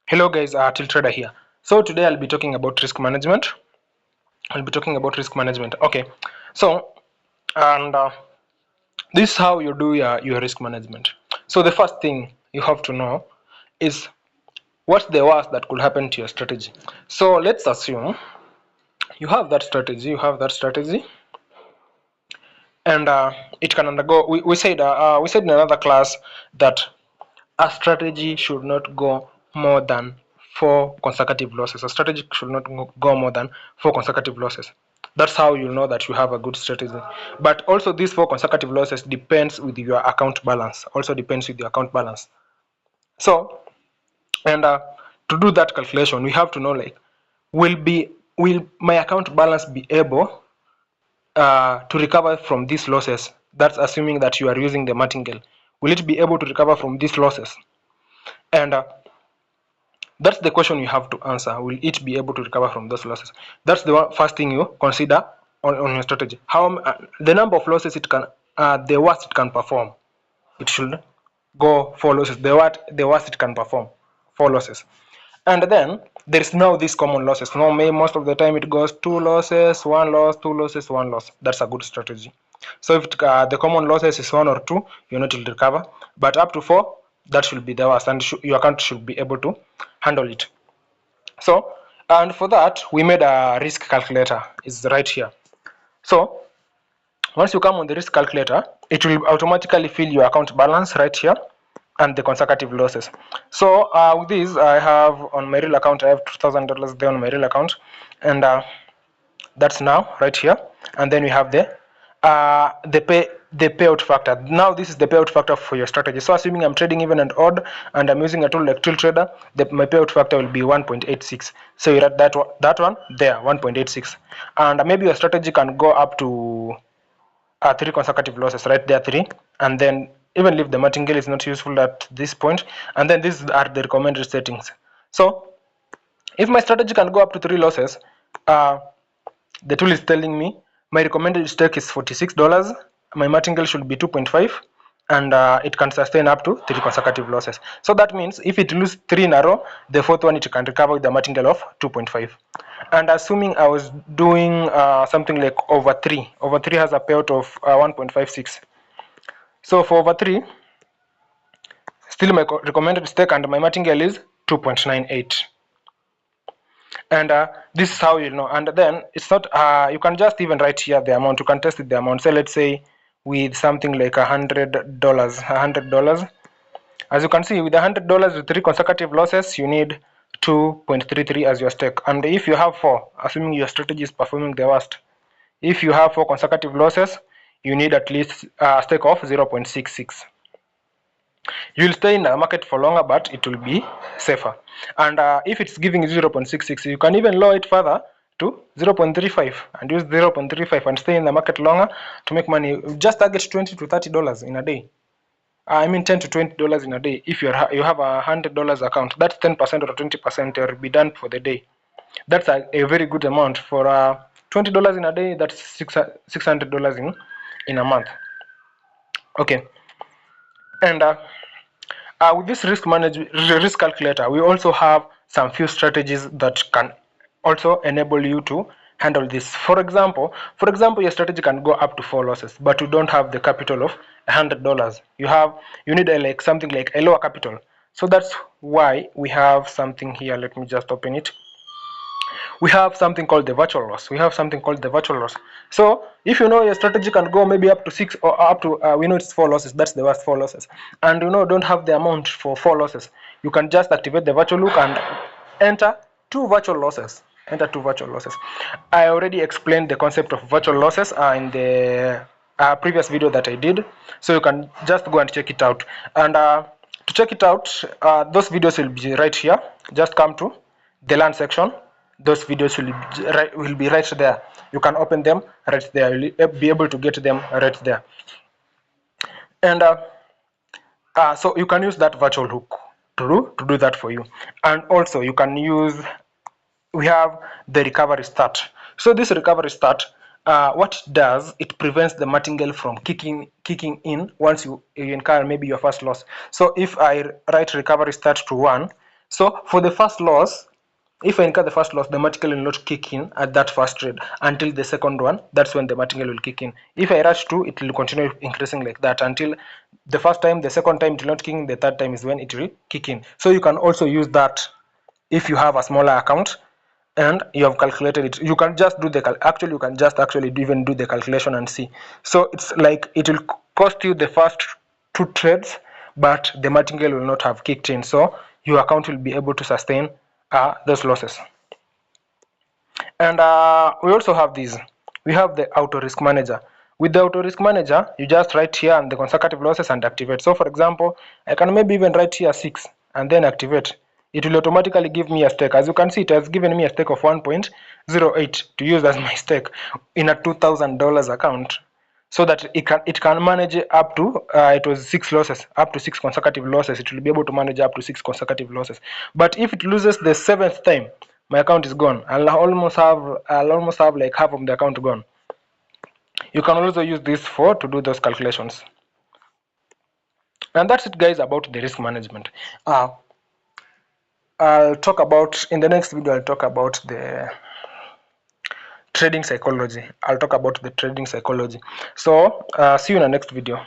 Hello guys, TiltTrader here. So today I'll be talking about risk management. Okay, so and this is how you do your risk management. So the first thing you have to know is what's the worst that could happen to your strategy. So let's assume you have that strategy, and it can undergo. We said in another class that a strategy should not go more than 4 consecutive losses. A strategy should not go more than 4 consecutive losses. That's how you know that you have a good strategy. But also these 4 consecutive losses depends with your account balance. So, and to do that calculation, we have to know like, will my account balance be able to recover from these losses? That's assuming that you are using the martingale. Will it be able to recover from these losses? And that's the question you have to answer. Will it be able to recover from those losses? That's the first thing you consider on your strategy. How the number of losses it can, the worst it can perform. It should go 4 losses. The worst it can perform, 4 losses. And then there is now these common losses. No, most of the time it goes 2 losses, 1 loss, 2 losses, 1 loss. That's a good strategy. So if the common losses is 1 or 2, you know it will recover. But up to 4, that should be the worst, and your account should be able to handle it. So, and for that we made a risk calculator. Is right here. So once you come on the risk calculator, it will automatically fill your account balance right here and the consecutive losses. So with this, I have on my real account, I have $2,000 there on my real account, and that's now right here. And then we have the payout factor. Now this is the payout factor for your strategy. So assuming I'm trading even and odd, and I'm using a tool like TiltTrader, my payout factor will be 1.86. So you write that one there, 1.86, and maybe your strategy can go up to 3 consecutive losses, right there 3, and then even leave the martingale is not useful at this point, and then these are the recommended settings. So if my strategy can go up to 3 losses, the tool is telling me my recommended stake is $46, my martingale should be 2.5, and it can sustain up to 3 consecutive losses. So that means if it loses 3 in a row, the fourth one it can recover with the martingale of 2.5. And assuming I was doing something like over 3 has a payout of 1.56. So for over 3, still my recommended stake and my martingale is 2.98. And this is how you know. And then it's not you can just even write here the amount. You can test it the amount. So let's say with something like $100. As you can see, with $100 with 3 consecutive losses, you need 2.33 as your stake. And if you have 4, assuming your strategy is performing the worst, if you have 4 consecutive losses, you need at least a stake of 0.66. You'll stay in the market for longer, but it will be safer. And if it's giving 0.66, you can even lower it further to 0.35 and use 0.35 and stay in the market longer to make money. Just target $20 to $30 in a day. I mean $10 to $20 in a day. If you have a $100 account, that's 10% or 20%. You'll be done for the day. That's a very good amount for $20 in a day. That's $600 in a month. Okay, and with this risk calculator, we also have some few strategies that can also enable you to handle this. For example, your strategy can go up to 4 losses, but you don't have the capital of $100. You need like something like a lower capital. So that's why we have something here. Let me just open it. We have something called the virtual loss. So if you know your strategy can go maybe up to 6 or up to we know it's 4 losses, that's the worst 4 losses, and you know don't have the amount for 4 losses, you can just activate the virtual look and enter 2 virtual losses. I already explained the concept of virtual losses in the previous video that I did, so you can just go and check it out. And to check it out, those videos will be right here. Just come to the learn section. Those videos will be right there. You can open them right there. You'll be able to get them right there. And so you can use that virtual hook to do that for you. And also you can use, we have the recovery start. So this recovery start, what it does, it prevents the martingale from kicking in once you incur maybe your first loss. So if I write recovery start to 1, So for the first loss, if I incur the first loss, the martingale will not kick in at that first trade until the second one. That's when the martingale will kick in. If I rush to, it will continue increasing like that until the first time, the second time it will not kick in, the third time is when it will kick in. So you can also use that if you have a smaller account and you have calculated it. You can just do the actually you can just actually even do the calculation and see. So it's like it will cost you the first 2 trades, but the martingale will not have kicked in, so your account will be able to sustain those losses. And we also have these. We have the auto risk manager. With the auto risk manager, you just write here and the consecutive losses and activate. So for example, I can maybe even write here 6 and then activate. It will automatically give me a stake. As you can see, it has given me a stake of 1.08 to use as my stake in a $2,000 account, so that it can manage up to it was 6 losses, up to 6 consecutive losses. It will be able to manage up to 6 consecutive losses. But if it loses the 7th time, my account is gone. I'll almost have like half of the account gone. You can also use this to do those calculations. And that's it, guys, about the risk management. I'll talk about in the next video. I'll talk about the trading psychology. I'll talk about the trading psychology. So see you in the next video.